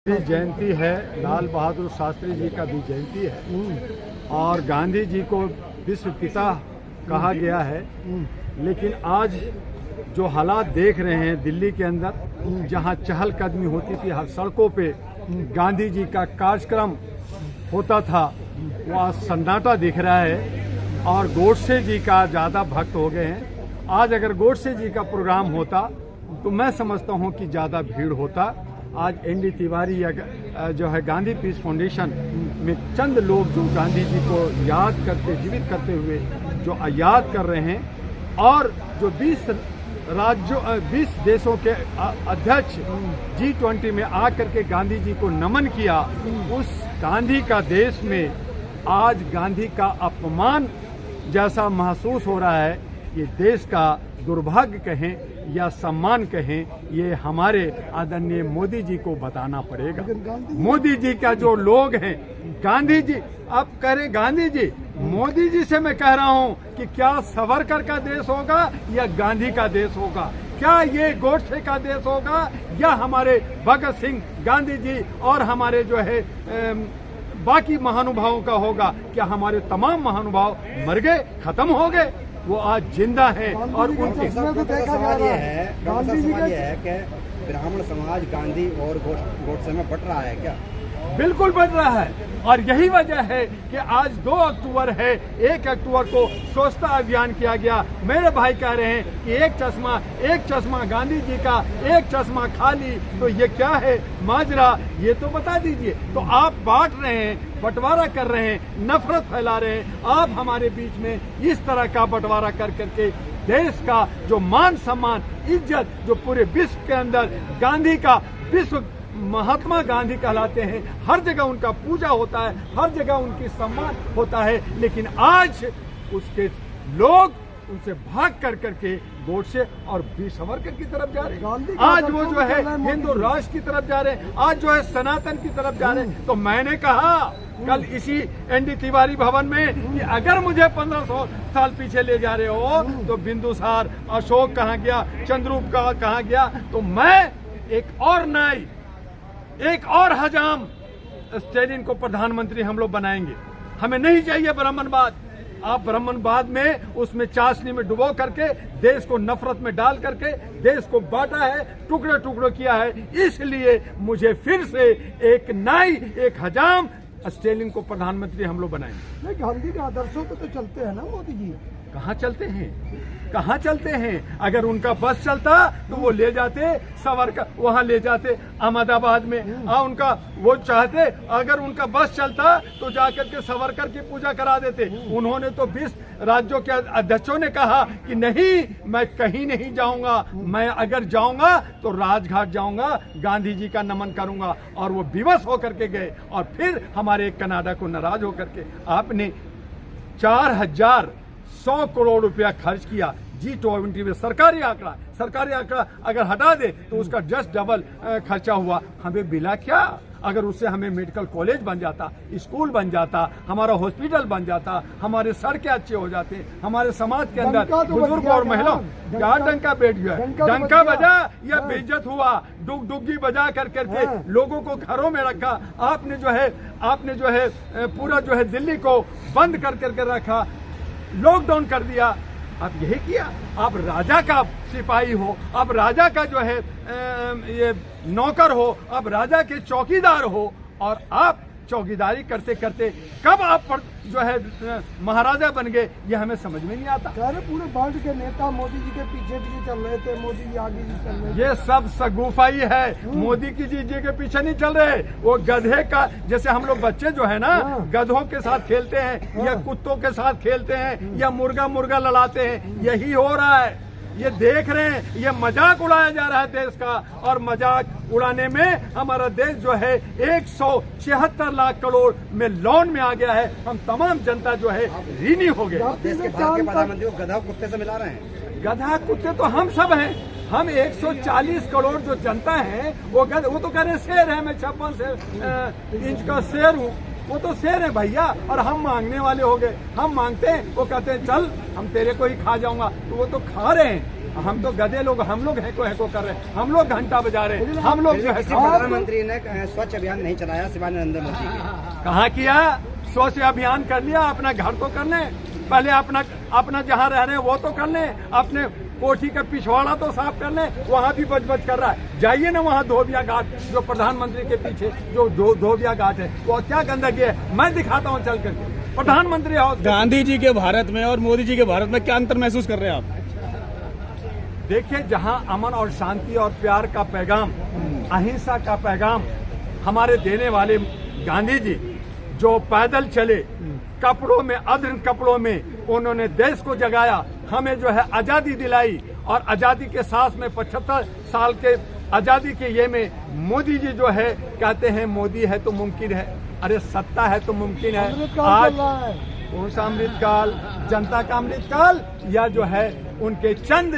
भी जयंती है, लाल बहादुर शास्त्री जी का भी जयंती है और गांधी जी को विश्व पिता कहा गया है। लेकिन आज जो हालात देख रहे हैं दिल्ली के अंदर, जहां चहलकदमी होती थी, हर सड़कों पे गांधी जी का कार्यक्रम होता था, वो आज सन्नाटा दिख रहा है और गोडसे जी का ज़्यादा भक्त हो गए हैं। आज अगर गोडसे जी का प्रोग्राम होता तो मैं समझता हूं कि ज़्यादा भीड़ होता। आज एनडी तिवारी या जो है गांधी पीस फाउंडेशन में चंद लोग जो गांधी जी को याद करते, जीवित करते हुए जो याद कर रहे हैं और जो 20 देशों के अध्यक्ष G20 में आकर के गांधी जी को नमन किया, उस गांधी का देश में आज गांधी का अपमान जैसा महसूस हो रहा है। ये देश का दुर्भाग्य कहें या सम्मान कहें, ये हमारे आदरणीय मोदी जी को बताना पड़ेगा। मोदी जी का जो लोग हैं, गांधी जी, आप कह रहे गांधी जी, मोदी जी से मैं कह रहा हूं कि क्या सावरकर का देश होगा या गांधी का देश होगा? क्या ये गोडसे का देश होगा या हमारे भगत सिंह, गांधी जी और हमारे जो है बाकी महानुभावों का होगा? क्या हमारे तमाम महानुभाव मर गए, खत्म हो गए? वो आज जिंदा है और उनके सवाल ये है कि ब्राह्मण समाज गांधी और गोडसे में बट रहा है क्या? बिल्कुल बढ़ रहा है और यही वजह है कि आज 2 अक्टूबर है, 1 अक्टूबर को स्वच्छता अभियान किया गया। मेरे भाई कह रहे हैं कि एक चश्मा गांधी जी का, एक चश्मा खाली, तो ये क्या है माजरा, ये तो बता दीजिए। तो आप बांट रहे हैं, बंटवारा कर रहे हैं, नफरत फैला रहे हैं। आप हमारे बीच में इस तरह का बंटवारा कर करके देश का जो मान सम्मान, इज्जत, जो पूरे विश्व के अंदर गांधी का, विश्व महात्मा गांधी कहलाते हैं, हर जगह उनका पूजा होता है, हर जगह उनकी सम्मान होता है। लेकिन आज उसके लोग उनसे भाग कर करके गोडसे और वीर सावरकर की तरफ जा रहे हैं। आज वो जो है हिंदू राष्ट्र की तरफ जा रहे हैं, आज जो है सनातन की तरफ जा रहे हैं। तो मैंने कहा कल इसी एनडी तिवारी भवन में कि अगर मुझे 1500 साल पीछे ले जा रहे हो तो बिंदुसार, अशोक कहाँ गया, चंद्रगुप्त का कहाँ गया? तो मैं एक और नाई, एक और हजाम स्टेलिन को प्रधानमंत्री हम लोग बनाएंगे। हमें नहीं चाहिए ब्राह्मणवाद। आप ब्राह्मणवाद में उसमें चाशनी में डुबो करके देश को नफरत में डाल करके देश को बांटा है, टुकड़े टुकड़े किया है। इसलिए मुझे फिर से एक नाई, एक हजाम स्टेलिन को प्रधानमंत्री हम लोग बनाएंगे। नहीं, गांधी के आदर्शों पे तो चलते हैं ना मोदी जी। कहाँ चलते हैं, कहाँ चलते हैं? अगर उनका बस चलता तो वो ले जाते सावरकर, वहां ले जाते अहमदाबाद में। उनका वो चाहते, अगर उनका बस चलता तो जाकर के सावरकर की पूजा करा देते। उन्होंने तो 20 राज्यों के अध्यक्षों ने कहा कि नहीं, मैं कहीं नहीं जाऊंगा, मैं अगर जाऊंगा तो राजघाट जाऊंगा, गांधी जी का नमन करूंगा। और वो विवश होकर के गए और फिर हमारे कनाडा को नाराज होकर के आपने 4100 करोड़ रुपया खर्च किया G20 में। सरकारी आंकड़ा अगर हटा दे तो उसका जस्ट डबल खर्चा हुआ। हमें मिला क्या? अगर उससे हमें मेडिकल कॉलेज बन जाता, स्कूल बन जाता, हमारा हॉस्पिटल बन जाता, हमारे सड़कें अच्छे हो जाते, हमारे समाज के अंदर बुजुर्ग और महिलाओं क्या डंका बैठ गया, डंका बजा या बेइज्जत हुआ, डुग्गी बजा कर करके लोगों को घरों में रखा। आपने जो है पूरा जो है दिल्ली को बंद कर करके रखा, लॉकडाउन कर दिया। आप यही किया। आप राजा का सिपाही हो, आप राजा का जो है ये नौकर हो, आप राजा के चौकीदार हो और आप चौकीदारी करते करते कब आप जो है महाराजा बन गए, ये हमें समझ में नहीं आता। पूरे बांट के नेता मोदी जी के पीछे भी चल रहे थे, मोदी जी आगे जी चल रहे थे। ये सब सगुफाई है। मोदी जी के पीछे नहीं चल रहे। वो गधे का, जैसे हम लोग बच्चे जो है ना गधों के साथ खेलते हैं या कुत्तों के साथ खेलते हैं या मुर्गा लड़ाते हैं, यही हो रहा है। ये देख रहे हैं, ये मजाक उड़ाया जा रहा है देश का। और मजाक उड़ाने में हमारा देश जो है 176 लाख करोड़ में लोन में आ गया है। हम तमाम जनता जो है ऋणी हो गए। देश के बाहर के प्रधानमंत्री को गधा कुत्ते से मिला रहे हैं। गधा कुत्ते तो हम सब हैं। हम 140 करोड़ जो जनता है वो तो कह रहे शेर है, मैं 56 इंच का शेर हूँ। वो तो शेर है भैया, और हम मांगने वाले हो गए। हम मांगते हैं, वो कहते हैं चल हम तेरे को ही खा जाऊंगा। तो वो तो खा रहे हैं। हम तो गधे लोग, हम लोग हैको कर रहे हैं, हम लोग घंटा बजा रहे हैं, हम लोग जो है किसी प्रधानमंत्री ने स्वच्छ अभियान नहीं चलाया सिवाय नरेंद्र मोदी के। कहाँ किया? स्वच्छ अभियान कर लिया, अपना घर तो कर लें, पहले अपना जहाँ रह रहे हैं वो तो कर लें, अपने कोठी का पिछवाड़ा तो साफ कर लें, वहाँ भी बच कर रहा है। जाइए ना वहाँ धोबिया घाट, जो प्रधानमंत्री के पीछे जो धोबिया घाट है, वो क्या गंदगी है, मैं दिखाता हूँ चल करके। प्रधानमंत्री हाउस, गांधी जी के भारत में और मोदी जी के भारत में क्या अंतर महसूस कर रहे हैं आप? देखिए, जहां अमन और शांति और प्यार का पैगाम, अहिंसा का पैगाम हमारे देने वाले गांधी जी, जो पैदल चले, कपड़ों में, अदृढ़ कपड़ों में उन्होंने देश को जगाया, हमें जो है आजादी दिलाई, और आजादी के साथ में 75 साल के आजादी के ये में मोदी जी जो है कहते हैं मोदी है तो मुमकिन है। अरे सत्ता है तो मुमकिन है। आज कौन सा अमृतकाल? जनता का अमृतकाल या जो है उनके चंद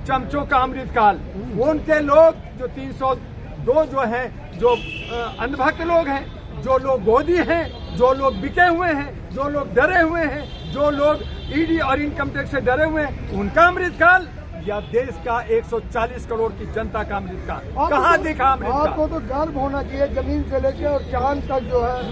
चमचों का अमृतकाल? वो उनके लोग जो 302 जो है, जो अंधभक्त लोग हैं, जो लोग गोदी हैं, जो लोग बिके हुए हैं, जो लोग डरे हुए हैं, जो लोग ईडी और इनकम टैक्स से डरे हुए हैं, उनका अमृतकाल या देश का 140 करोड़ की जनता का अमृतकाल? कहाँ दिखा अमृतकाल? आपको तो गर्व होना चाहिए, जमीन से लेकर और चांद तक जो है।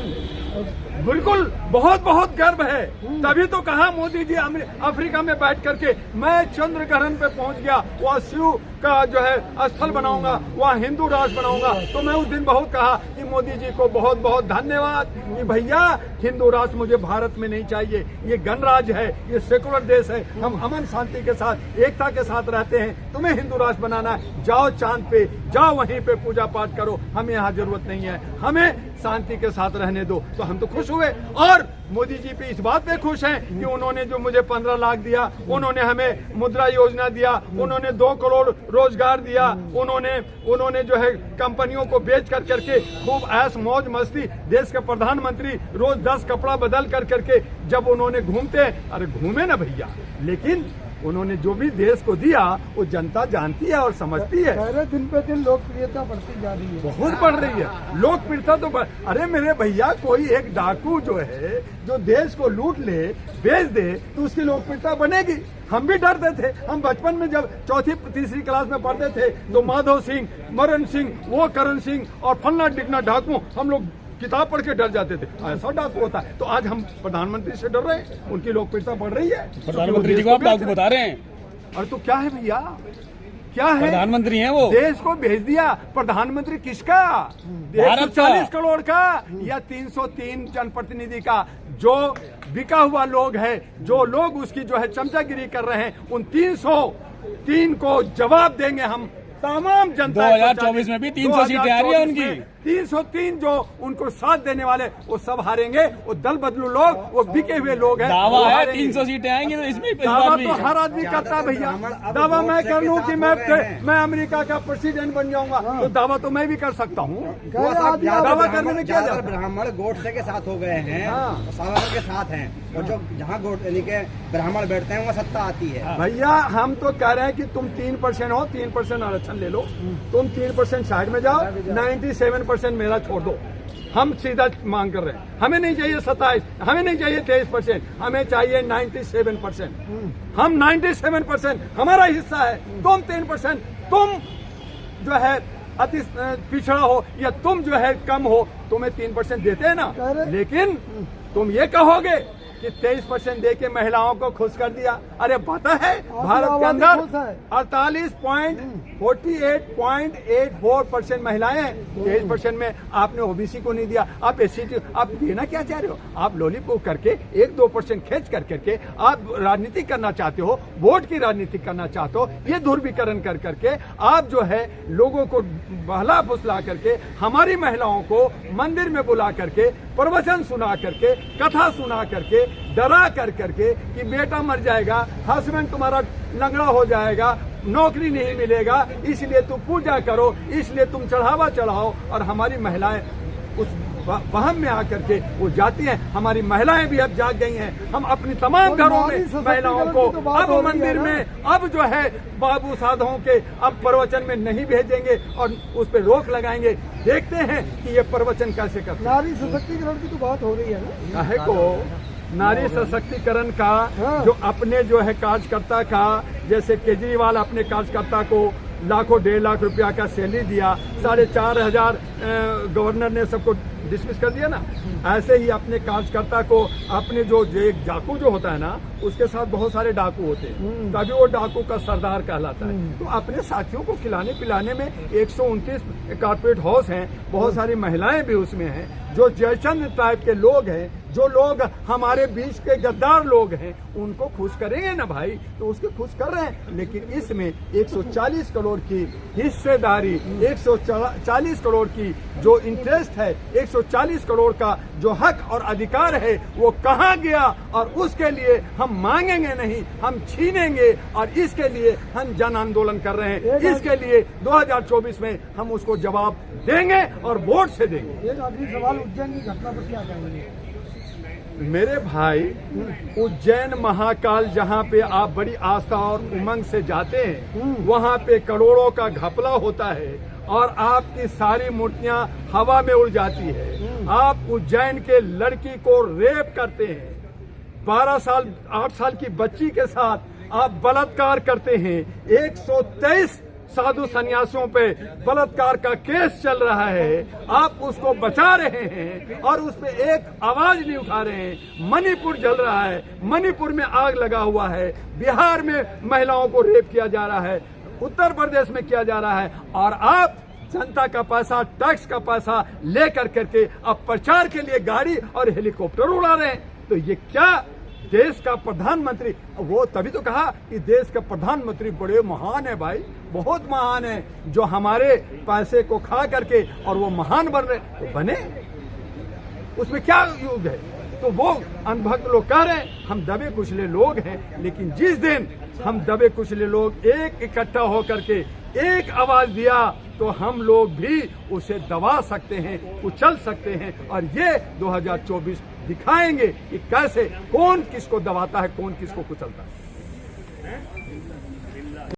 बिल्कुल, बहुत बहुत गर्व है। तभी तो कहा मोदी जी अफ्रीका में बैठ करके मैं चंद्र ग्रहण पे पहुंच गया, वह शिव का जो है स्थल बनाऊंगा, वह हिंदू राष्ट्र बनाऊंगा। तो मैं उस दिन बहुत कहा कि मोदी जी को बहुत बहुत धन्यवाद कि भैया, हिंदू राष्ट्र मुझे भारत में नहीं चाहिए, ये गणराज्य है, ये सेकुलर देश है, हम अमन शांति के साथ, एकता के साथ रहते हैं। तुम्हें हिंदू राष्ट्र बनाना है, जाओ चांद पे, जाओ वहीं पे पूजा पाठ करो, हमें यहाँ जरूरत नहीं है, हमें शांति के साथ रहने दो। तो हम तो खुश हुए, और मोदी जी पे इस बात पे खुश हैं कि उन्होंने जो मुझे 15 लाख दिया, उन्होंने हमें मुद्रा योजना दिया, उन्होंने 2 करोड़ रोजगार दिया, उन्होंने जो है कंपनियों को बेच कर करके खूब ऐश मौज मस्ती, देश के प्रधानमंत्री रोज 10 कपड़ा बदल कर करके जब उन्होंने घूमते, अरे घूमे ना भैया, लेकिन उन्होंने जो भी देश को दिया वो जनता जानती है और समझती है। दिन पे दिन लोकप्रियता बढ़ती जा रही है, बहुत बढ़ रही है लोकप्रियता तो अरे मेरे भैया, कोई एक डाकू जो है जो देश को लूट ले, बेच दे, तो उसकी लोकप्रियता बनेगी। हम भी डरते थे, हम बचपन में जब चौथी तीसरी क्लास में पढ़ते थे तो माधव सिंह, मरण सिंह, वो करण सिंह और फलना डिगना डाकू, हम लोग किताब पढ़ के डर जाते थे, ऐसा डाकू होता है। तो आज हम प्रधानमंत्री से डर रहे हैं, उनकी लोकप्रियता बढ़ रही है। प्रधानमंत्री जी को आप डाकू बता रहे हैं? अरे तो क्या है भैया, क्या है? प्रधानमंत्री हैं वो, देश को भेज दिया। प्रधानमंत्री किसका? 140 करोड़ का या 303 जनप्रतिनिधि का? जो बिका हुआ लोग है, जो लोग उसकी जो है चमचागिरी कर रहे हैं, उन 303 को जवाब देंगे हम तमाम जनता। 2024 में भी 300 सीटें आ रही है उनकी। 303 जो उनको साथ देने वाले वो सब हारेंगे, वो दल बदलू लोग, वो बिके हुए लोग हैं। दावा है 300 सीटें आएंगी, तो इसमें दावा तो हर आदमी करता है भैया। दावा मैं कर लूं कि मैं अमेरिका का प्रेसिडेंट बन जाऊंगा, तो दावा तो मैं भी कर सकता हूँ। दावा करने में क्या जाता? ब्राह्मण गोडसे के साथ हो गए हैं, सावरकर के साथ हैं, और जो जहाँ यानी के ब्राह्मण बैठते हैं वहाँ सत्ता आती है। भैया हम तो कह रहे हैं कि तुम 3% हो, 3% आरक्षण ले लो, तुम 3% साइड में जाओ, 97% मेरा छोड़ दो। हम सीधा मांग कर रहे हैं, हमें नहीं चाहिए 27, हमें नहीं चाहिए 23%, हमें चाहिए 97%। हम 97%, हमारा हिस्सा है। तुम 3%, तुम जो है अति पिछड़ा हो या तुम जो है कम हो, तुम्हें 3% देते हैं ना, लेकिन तुम ये कहोगे कि 23% दे के महिलाओं को खुश कर दिया। अरे पता है भारत के अंदर 48.84% महिलाएं हैं, 23% में आपने ओबीसी को नहीं दिया। आप एससी, आप देना क्या चाह रहे हो? आप लॉलीपॉप करके 1-2% खींच कर करके आप राजनीति करना चाहते हो, वोट की राजनीति करना चाहते हो। ये ध्रुवीकरण कर करके आप जो है लोगों को बहला फुसला करके, हमारी महिलाओं को मंदिर में बुला करके, प्रवचन सुना करके, कथा सुना करके, डरा कर करके कि बेटा मर जाएगा, हस्बैंड तुम्हारा लंगड़ा हो जाएगा, नौकरी नहीं मिलेगा, इसलिए तुम पूजा करो, इसलिए तुम चढ़ावा चढ़ाओ। और हमारी महिलाएं उस वहम में आकर के वो जाती हैं। हमारी महिलाएं भी अब जाग गई हैं। हम अपनी तमाम घरों में महिलाओं को अब मंदिर में, अब जो है बाबू साधुओं के अब प्रवचन में नहीं भेजेंगे और उस पर रोक लगाएंगे। देखते हैं कि ये प्रवचन कैसे करते हैं। नारी सशक्तिकरण की तो बात हो रही है ना, काहे को नारी सशक्तिकरण का हाँ। जो अपने जो है कार्यकर्ता का, जैसे केजरीवाल अपने कार्यकर्ता को लाखों 1.5 लाख रुपया का सैलरी दिया, 4,500 गवर्नर ने सबको डिसमिस कर दिया ना, ऐसे ही अपने कार्यकर्ता को अपने जो एक डाकू जो होता है ना, उसके साथ बहुत सारे डाकू होते हैं, तभी वो डाकू का सरदार कहलाता है। तो अपने साथियों को खिलाने पिलाने में 129 कारपोरेट हाउस हैं, बहुत सारी महिलाएं भी उसमें हैं, जो जयचंद्र टाइप के लोग हैं, जो लोग हमारे बीच के गद्दार लोग हैं, उनको खुश करेंगे ना भाई, तो उसके खुश कर रहे हैं। लेकिन इसमें 140 करोड़ की हिस्सेदारी, 140 करोड़ की जो इंटरेस्ट है, 140 करोड़ का जो हक और अधिकार है, वो कहाँ गया? और उसके लिए हम मांगेंगे नहीं, हम छीनेंगे, और इसके लिए हम जन आंदोलन कर रहे हैं। इसके लिए 2024 में हम उसको जवाब देंगे और वोट से देंगे। एक आखिरी सवाल, उज्जैन की घटना पर क्या कहेंगे? मेरे भाई, उज्जैन महाकाल जहाँ पे आप बड़ी आस्था और उमंग से जाते हैं, वहाँ पे करोड़ों का घपला होता है और आपकी सारी मूर्तियाँ हवा में उड़ जाती है। आप उज्जैन के लड़की को रेप करते हैं, 12 साल 8 साल की बच्ची के साथ आप बलात्कार करते हैं, 123 साधु सन्यासियों पे बलात्कार का केस चल रहा है, आप उसको बचा रहे हैं और उस पे एक आवाज नहीं उठा रहे हैं। मणिपुर जल रहा है, मणिपुर में आग लगा हुआ है, बिहार में महिलाओं को रेप किया जा रहा है, उत्तर प्रदेश में किया जा रहा है, और आप जनता का पैसा, टैक्स का पैसा लेकर करके अब प्रचार के लिए गाड़ी और हेलीकॉप्टर उड़ा रहे हैं। तो ये क्या देश का प्रधानमंत्री? वो तभी तो कहा कि देश का प्रधानमंत्री बड़े महान है भाई, बहुत महान है, जो हमारे पैसे को खा करके और वो महान बन रहे, तो बने, उसमें क्या युग है? तो वो अनभक्त लोग कह रहे हैं हम दबे कुचले लोग हैं, लेकिन जिस दिन हम दबे कुचले लोग एक इकट्ठा होकर के एक आवाज दिया, तो हम लोग भी उसे दबा सकते हैं, कुचल सकते हैं, और ये 2024 दिखाएंगे कि कैसे कौन किसको दबाता है, कौन किसको कुचलता है।